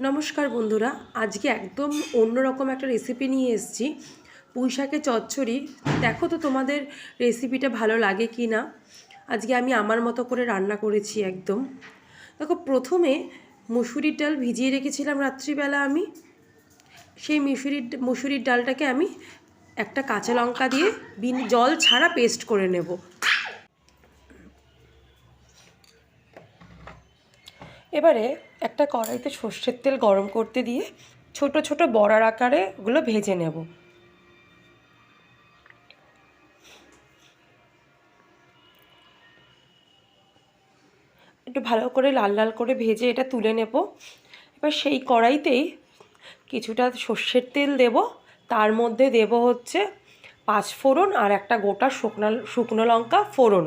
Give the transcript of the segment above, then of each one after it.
নমস্কার বন্ধুরা, আজকে একদম অন্যরকম একটা রেসিপি নিয়ে এসেছি। পুঁই শাকের চচ্চড়ি। দেখো তো তোমাদের রেসিপিটা ভালো লাগে কি না। আজকে আমি আমার মতো করে রান্না করেছি একদম। দেখো, প্রথমে মুসুরির ডাল ভিজিয়ে রেখেছিলাম রাত্রিবেলা আমি। সেই মুসুরির ডালটাকে আমি একটা কাঁচা লঙ্কা দিয়ে জল ছাড়া পেস্ট করে নেব। এবারে একটা কড়াইতে সর্ষের তেল গরম করতে দিয়ে ছোট ছোট বড়ার আকারে ওগুলো ভেজে নেব। একটু ভালো করে লাল লাল করে ভেজে এটা তুলে নেব। এবার সেই কড়াইতেই কিছুটা সর্ষের তেল দেব, তার মধ্যে দেব হচ্ছে 5 ফোড়ন আর একটা গোটা শুকনো লঙ্কা ফোড়ন।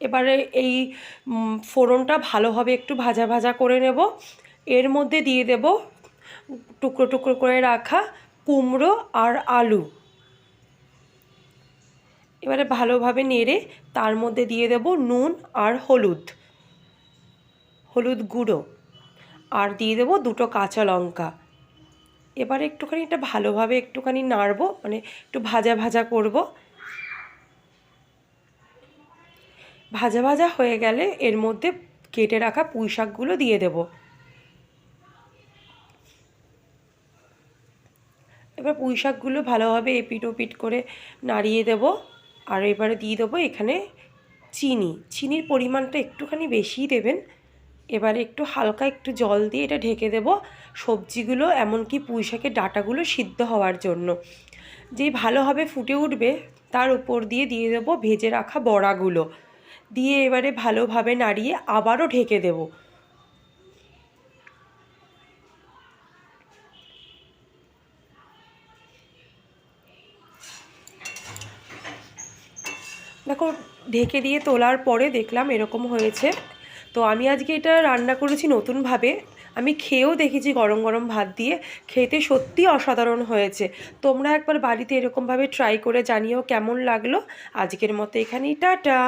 এবারে এই ফোড়নটা ভালোভাবে একটু ভাজা ভাজা করে নেব। এর মধ্যে দিয়ে দেব টুকরো টুকরো করে রাখা কুমড়ো আর আলু। এবারে ভালোভাবে নেড়ে তার মধ্যে দিয়ে দেব নুন আর হলুদ গুঁড়ো, আর দিয়ে দেবো 2টো কাঁচা লঙ্কা। এবারে একটুখানি এটা ভালোভাবে একটুখানি নাড়বো, মানে একটু ভাজা ভাজা করব। ভাজা ভাজা হয়ে গেলে এর মধ্যে কেটে রাখা পুঁই শাকগুলো দিয়ে দেব। এবার পুঁই শাকগুলো ভালোভাবে এপিট ওপিট করে নাড়িয়ে দেব। আর এবারে দিয়ে দেবো এখানে চিনির পরিমাণটা একটুখানি বেশিই দেবেন। এবারে একটু হালকা একটু জল দিয়ে এটা ঢেকে দেব সবজিগুলো, এমনকি পুঁই শাকের ডাঁটাগুলো সিদ্ধ হওয়ার জন্য। যেই ভালোভাবে ফুটে উঠবে তার উপর দিয়ে দেব ভেজে রাখা বড়াগুলো দিয়ে এবারে ভালোভাবে নাড়িয়ে আবারও ঢেকে দেব। দেখো, ঢেকে দিয়ে তোলার পরে দেখলাম এরকম হয়েছে। তো আমি আজকে এটা রান্না করেছি নতুনভাবে। আমি খেয়েও দেখেছি গরম গরম ভাত দিয়ে, খেতে সত্যি অসাধারণ হয়েছে। তোমরা একবার বাড়িতে এরকমভাবে ট্রাই করে জানিও কেমন লাগলো। আজকের মতো এখানেই টাটা।